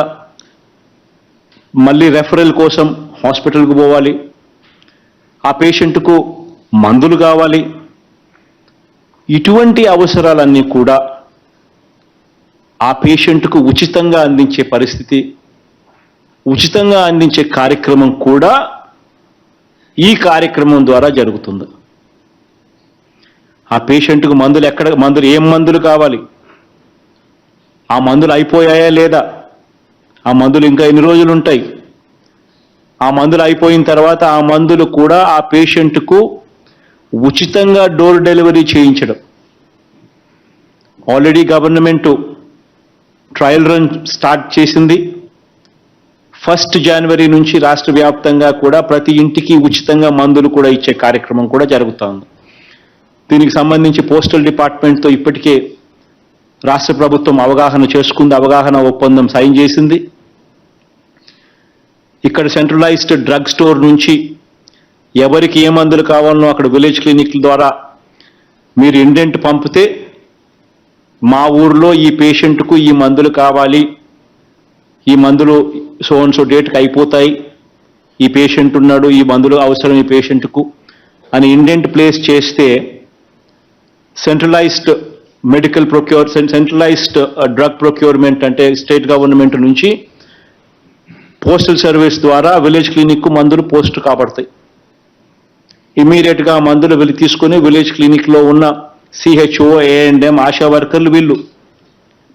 మళ్ళీ రెఫరల్ కోసం హాస్పిటల్కు పోవాలి, ఆ పేషెంట్కు మందులు కావాలి. ఇటువంటి అవసరాలన్నీ కూడా ఆ పేషెంట్కు ఉచితంగా అందించే పరిస్థితి, ఉచితంగా అందించే కార్యక్రమం కూడా ఈ కార్యక్రమం ద్వారా జరుగుతుంది. ఆ పేషెంట్కు ఏం మందులు కావాలి, ఆ మందులు అయిపోయాయా లేదా, ఆ మందులు ఇంకా ఎన్ని రోజులు ఉంటాయి, ఆ మందులు అయిపోయిన తర్వాత ఆ మందులు కూడా ఆ పేషెంట్కు ఉచితంగా డోర్ డెలివరీ చేయించడం. Already government trial run start చేసింది. 1 జనవరి నుంచి రాష్ట్ర వ్యాప్తంగా కూడా ప్రతి ఇంటికి ఉచితంగా మందులు కూడా ఇచ్చే కార్యక్రమం కూడా జరుగుతోంది. దీనికి సంబంధించి పోస్టల్ డిపార్ట్మెంట్తో ఇప్పటికే రాష్ట్ర ప్రభుత్వం అవగాహన చేసుకుంది, అవగాహన ఒప్పందం సైన్ చేసింది. ఇక్కడ సెంట్రలైజ్డ్ డ్రగ్ స్టోర్ నుంచి ఎవరికి ఏ మందులు కావాలనో అక్కడ విలేజ్ క్లినిక్ల ద్వారా మీరు ఇండెంట్ పంపితే మా ఊర్లో ఈ పేషెంట్కు ఈ మందులు కావాలి, ఈ మందులు సో డేట్కి అయిపోతాయి, ఈ పేషెంట్ ఉన్నాడు, ఈ మందులు అవసరం ఈ పేషెంట్కు అని ఇండెంట్ ప్లేస్ చేస్తే సెంట్రలైజ్డ్ సెంట్రలైజ్డ్ డ్రగ్ ప్రొక్యూర్మెంట్ అంటే స్టేట్ గవర్నమెంట్ నుంచి పోస్టల్ సర్వీస్ ద్వారా విలేజ్ క్లినిక్ మందులు పోస్ట్ కాబడతాయి. ఇమీడియట్గా మందులు వెళ్ళి తీసుకుని విలేజ్ క్లినిక్లో ఉన్న సిహెచ్ఓ, ఏఎండ్ఎం, ఆశా వర్కర్లు వీళ్ళు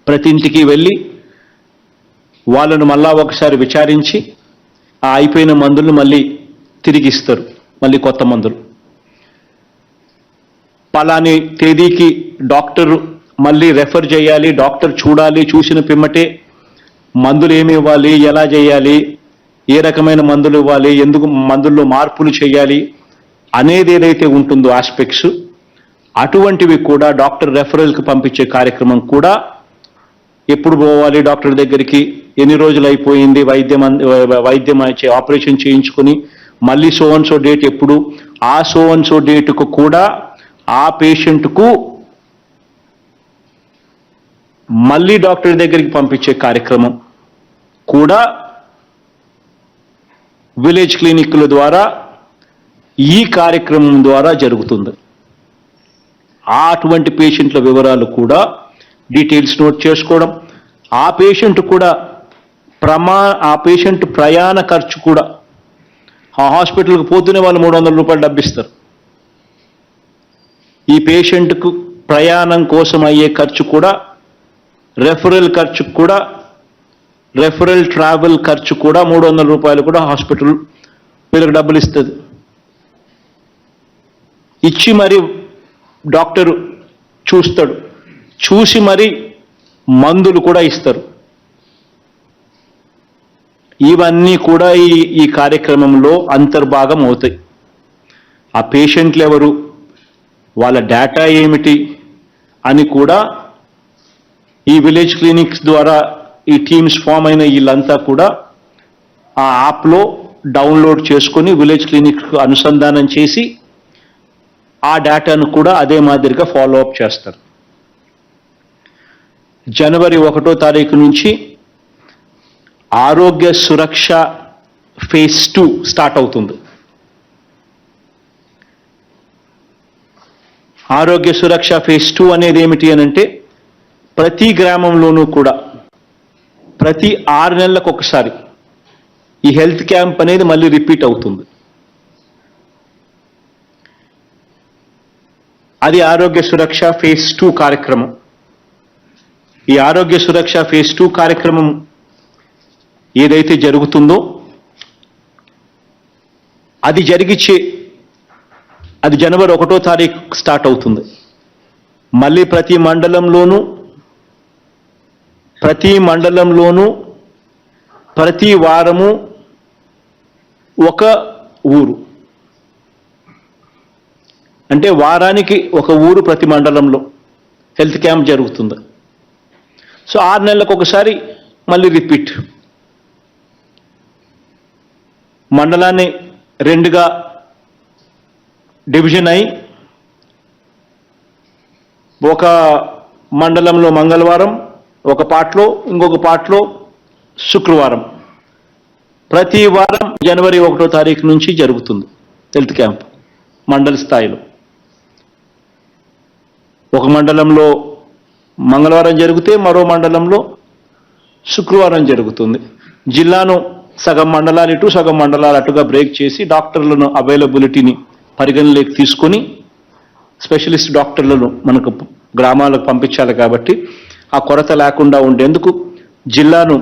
ప్రతి ఇంటికి వెళ్ళి వాళ్ళను మళ్ళా ఒకసారి విచారించి ఆ అయిపోయిన మందులు మళ్ళీ తిరిగి ఇస్తారు, మళ్ళీ కొత్త మందులు. పలాని తేదీకి డాక్టర్ మళ్ళీ రెఫర్ చేయాలి, డాక్టర్ చూడాలి, చూసిన పిమ్మటే మందులు ఏమి ఇవ్వాలి, ఎలా చేయాలి, ఏ రకమైన మందులు ఇవ్వాలి, ఎందుకు మందుల్లో మార్పులు చేయాలి అనేది ఏదైతే ఉంటుందో ఆస్పెక్ట్స్, అటువంటివి కూడా డాక్టర్ రెఫరల్కి పంపించే కార్యక్రమం కూడా ఎప్పుడు పోవాలి డాక్టర్ దగ్గరికి, ఎన్ని రోజులు అయిపోయింది వైద్యం ఆపరేషన్ చేయించుకొని మళ్ళీ సో అండ్ సో డేట్ ఎప్పుడు, ఆ సో అండ్ సో డేటుకు కూడా ఆ పేషెంట్కు మళ్ళీ డాక్టర్ దగ్గరికి పంపించే కార్యక్రమం కూడా విలేజ్ క్లినిక్ల ద్వారా ఈ కార్యక్రమం ద్వారా జరుగుతుంది. అటువంటి పేషెంట్ల వివరాలు కూడా డీటెయిల్స్ నోట్ చేసుకోవడం, ఆ పేషెంట్ కూడా ఆ పేషెంట్ ప్రయాణ ఖర్చు కూడా, ఆ హాస్పిటల్కి పోతూనే వాళ్ళు 300 రూపాయలు డబ్బిస్తారు. ఈ పేషెంట్కు ప్రయాణం కోసం అయ్యే ఖర్చు కూడా, రెఫరల్ ఖర్చు కూడా, రెఫరల్ ట్రావెల్ ఖర్చు కూడా 300 రూపాయలు కూడా హాస్పిటల్ వీళ్ళకి డబ్బులు ఇస్తుంది. ఇచ్చి మరి డాక్టర్ చూస్తాడు, చూసి మరి మందులు కూడా ఇస్తారు. ఇవన్నీ కూడా ఈ కార్యక్రమంలో అంతర్భాగం అవుతాయి. ఆ పేషెంట్లు ఎవరు, వాళ్ళ డేటా ఏమిటి అని కూడా ఈ విలేజ్ క్లినిక్స్ ద్వారా ఈ టీమ్స్ ఫామ్ అయిన వీళ్ళంతా కూడా ఆ యాప్లో డౌన్లోడ్ చేసుకొని విలేజ్ క్లినిక్కు అనుసంధానం చేసి ఆ డేటాను కూడా అదే మాదిరిగా ఫాలో అప్ చేస్తారు. జనవరి 1వ తారీఖు నుంచి ఆరోగ్య సురక్ష ఫేజ్ 2 స్టార్ట్ అవుతుంది. ఆరోగ్య సురక్ష ఫేజ్ 2 అనేది ఏమిటి అనంటే, ప్రతి గ్రామంలోనూ కూడా ప్రతి 6 నెలలకు ఒకసారి ఈ హెల్త్ క్యాంప్ అనేది మళ్ళీ రిపీట్ అవుతుంది. అది ఆరోగ్య సురక్ష ఫేజ్ 2 కార్యక్రమం. ఈ ఆరోగ్య సురక్ష ఫేజ్ 2 కార్యక్రమం ఏదైతే జరుగుతుందో అది జనవరి 1వ తారీఖు స్టార్ట్ అవుతుంది. మళ్ళీ ప్రతి మండలంలోనూ ప్రతి వారము ఒక ఊరు, అంటే వారానికి ఒక ఊరు ప్రతి మండలంలో హెల్త్ క్యాంప్ జరుగుతుంది. సో 6 నెలలకు ఒకసారి మళ్ళీ రిపీట్. మండలాన్ని 2గా డివిజన్ అయి ఒక మండలంలో మంగళవారం ఒక పార్ట్లో, ఇంకొక పార్ట్లో శుక్రవారం, ప్రతి వారం జనవరి 1వ తారీఖు నుంచి జరుగుతుంది హెల్త్ క్యాంప్ మండల స్థాయిలో. ఒక మండలంలో మంగళవారం జరిగితే మరో మండలంలో శుక్రవారం జరుగుతుంది. జిల్లాను సగం మండలాలు ఇటు సగం మండలాలు అటుగా బ్రేక్ చేసి డాక్టర్లను అవైలబిలిటీని పరిగణలోకి తీసుకొని స్పెషలిస్ట్ డాక్టర్లను మనకు గ్రామాలకు పంపించాలి కాబట్టి ఆ కొరత లేకుండా ఉండేందుకు జిల్లాను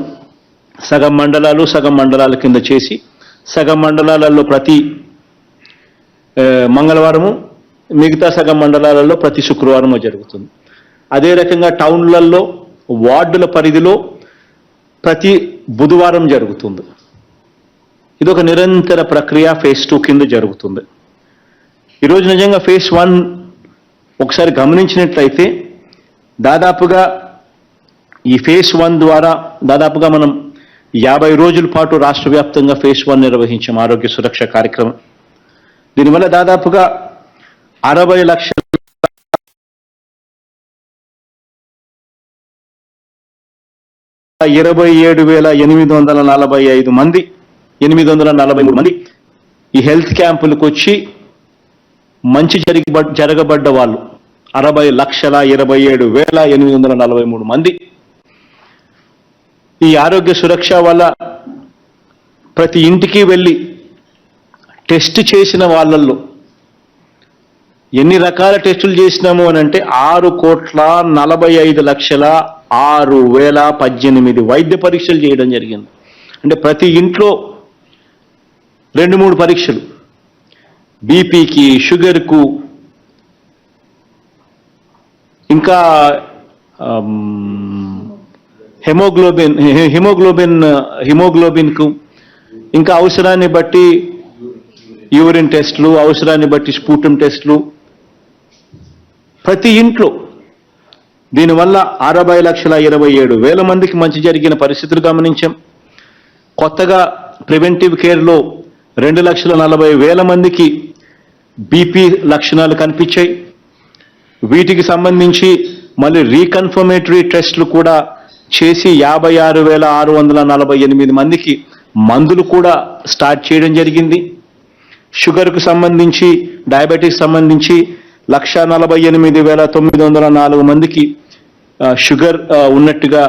సగం మండలాల కింద చేసి సగం మండలాలలో ప్రతి మంగళవారము, మిగతా సగం మండలాలలో ప్రతి శుక్రవారము జరుగుతుంది. అదే రకంగా టౌన్లలో వార్డుల పరిధిలో ప్రతి బుధవారం జరుగుతుంది. ఇది ఒక నిరంతర ప్రక్రియ ఫేజ్ 2 కింద జరుగుతుంది. ఈరోజు నిజంగా ఫేజ్ 1 ఒకసారి గమనించినట్లయితే దాదాపుగా ఈ ఫేజ్ 1 ద్వారా దాదాపుగా మనం 50 రోజుల పాటు రాష్ట్ర వ్యాప్తంగా ఫేజ్ 1 నిర్వహించాం ఆరోగ్య సురక్ష కార్యక్రమం. దీనివల్ల దాదాపుగా 60 లక్షల 27,845 మంది 843 మంది ఈ హెల్త్ క్యాంపులకు వచ్చి మంచి జరగబడ్డ వాళ్ళు 60,27,843 మంది. ఈ ఆరోగ్య సురక్ష వల్ల ప్రతి ఇంటికి వెళ్ళి టెస్ట్ చేసిన వాళ్ళల్లో ఎన్ని రకాల టెస్టులు చేసినాము అని అంటే 6,45,06,018 వైద్య పరీక్షలు చేయడం జరిగింది. అంటే ప్రతి ఇంట్లో 2-3 పరీక్షలు, బీపీకి, షుగర్కు, ఇంకా హిమోగ్లోబిన్కు, ఇంకా అవసరాన్ని బట్టి యూరిన్ టెస్టులు, అవసరాన్ని బట్టి స్పూటం టెస్టులు ప్రతి ఇంట్లో. దీనివల్ల 60,27,000 మందికి మంచి జరిగిన పరిస్థితులు గమనించాం. కొత్తగా ప్రివెంటివ్ కేర్లో 2,40,000 మందికి బీపీ లక్షణాలు కనిపించాయి. వీటికి సంబంధించి మళ్ళీ రీకన్ఫర్మేటరీ టెస్టులు కూడా చేసి 56,648 మందికి మందులు కూడా స్టార్ట్ చేయడం జరిగింది. షుగర్కు సంబంధించి, డయాబెటిక్ సంబంధించి 1,48,904 మందికి షుగర్ ఉన్నట్టుగా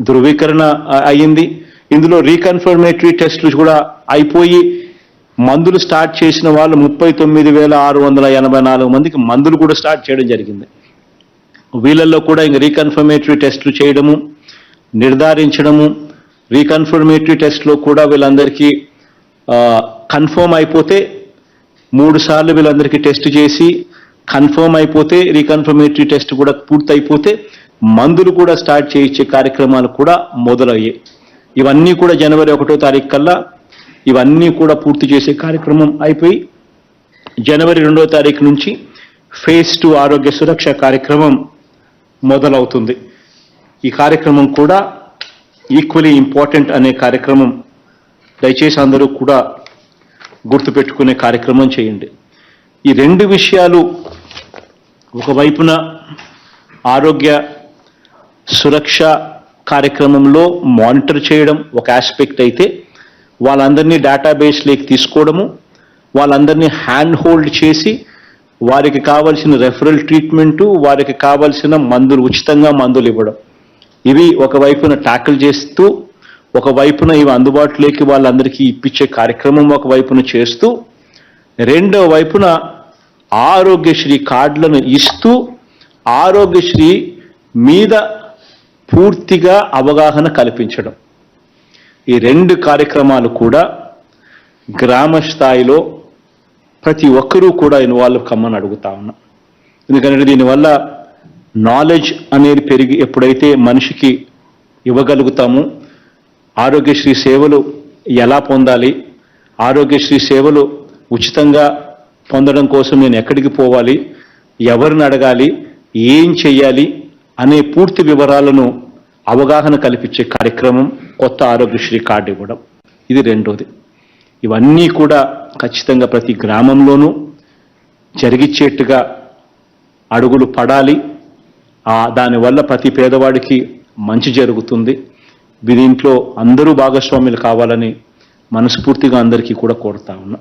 ధృవీకరణ అయ్యింది. ఇందులో రీకన్ఫర్మేటరీ టెస్టులు కూడా అయిపోయి మందులు స్టార్ట్ చేసిన వాళ్ళు 39,684 మందికి మందులు కూడా స్టార్ట్ చేయడం జరిగింది. వీళ్ళల్లో కూడా ఇంక రీకన్ఫర్మేటరీ టెస్టులు చేయడము, నిర్ధారించడము, రీకన్ఫర్మేటరీ టెస్ట్లో కూడా వీళ్ళందరికీ కన్ఫర్మ్ అయిపోతే 3 సార్లు వీళ్ళందరికీ టెస్ట్ చేసి కన్ఫర్మ్ అయిపోతే, రీకన్ఫర్మేటరీ టెస్ట్ కూడా పూర్తయిపోతే మందులు కూడా స్టార్ట్ చేయించే కార్యక్రమాలు కూడా మొదలయ్యాయి. ఇవన్నీ కూడా జనవరి 1వ తారీఖు కల్లా ఇవన్నీ కూడా పూర్తి చేసే కార్యక్రమం అయిపోయి జనవరి 2వ తారీఖు నుంచి ఫేజ్ 2 ఆరోగ్య సురక్ష కార్యక్రమం మొదలవుతుంది. ఈ కార్యక్రమం కూడా ఈక్వలీ ఇంపార్టెంట్ అనే కార్యక్రమం. దయచేసి అందరూ కూడా గుర్తుపెట్టుకునే కార్యక్రమం చేయండి. ఈ 2 విషయాలు, ఒకవైపున ఆరోగ్య సురక్ష కార్యక్రమంలో మానిటర్ చేయడం ఒక ఆస్పెక్ట్ అయితే, వాళ్ళందరినీ డేటాబేస్లోకి తీసుకోవడము, వాళ్ళందరినీ హ్యాండ్ హోల్డ్ చేసి వారికి కావాల్సిన రెఫరల్ ట్రీట్మెంటు, వారికి కావాల్సిన మందులు, ఉచితంగా మందులు ఇవ్వడం, ఇవి ఒకవైపున ట్యాకిల్ చేస్తూ, ఒకవైపున ఇవి అందుబాటులోకి వాళ్ళందరికీ ఇప్పించే కార్యక్రమం ఒకవైపున చేస్తూ, రెండో వైపున ఆరోగ్యశ్రీ కార్డులను ఇస్తూ ఆరోగ్యశ్రీ మీద పూర్తిగా అవగాహన కల్పించడం. ఈ 2 కార్యక్రమాలు కూడా గ్రామ స్థాయిలో ప్రతి ఒక్కరూ కూడా ఇన్వాల్వ్ కమ్మని అడుగుతా ఉన్నా. ఎందుకంటే దీనివల్ల నాలెడ్జ్ అనేది పెరిగి ఎప్పుడైతే మనిషికి ఇవ్వగలుగుతామో, ఆరోగ్యశ్రీ సేవలు ఎలా పొందాలి, ఆరోగ్యశ్రీ సేవలు ఉచితంగా పొందడం కోసం నేను ఎక్కడికి పోవాలి, ఎవరిని అడగాలి, ఏం చెయ్యాలి అనే పూర్తి వివరాలను అవగాహన కల్పించే కార్యక్రమం కొత్త ఆరోగ్యశ్రీ కార్డు ఇవ్వడం. ఇది రెండోది. ఇవన్నీ కూడా ఖచ్చితంగా ప్రతి గ్రామంలోనూ జరిగిచ్చేట్టుగా అడుగులు పడాలి. దానివల్ల ప్రతి పేదవాడికి మంచి జరుగుతుంది. దీంట్లో అందరూ భాగస్వాములు కావాలని మనస్ఫూర్తిగా అందరికీ కూడా కోరుతా ఉన్నా.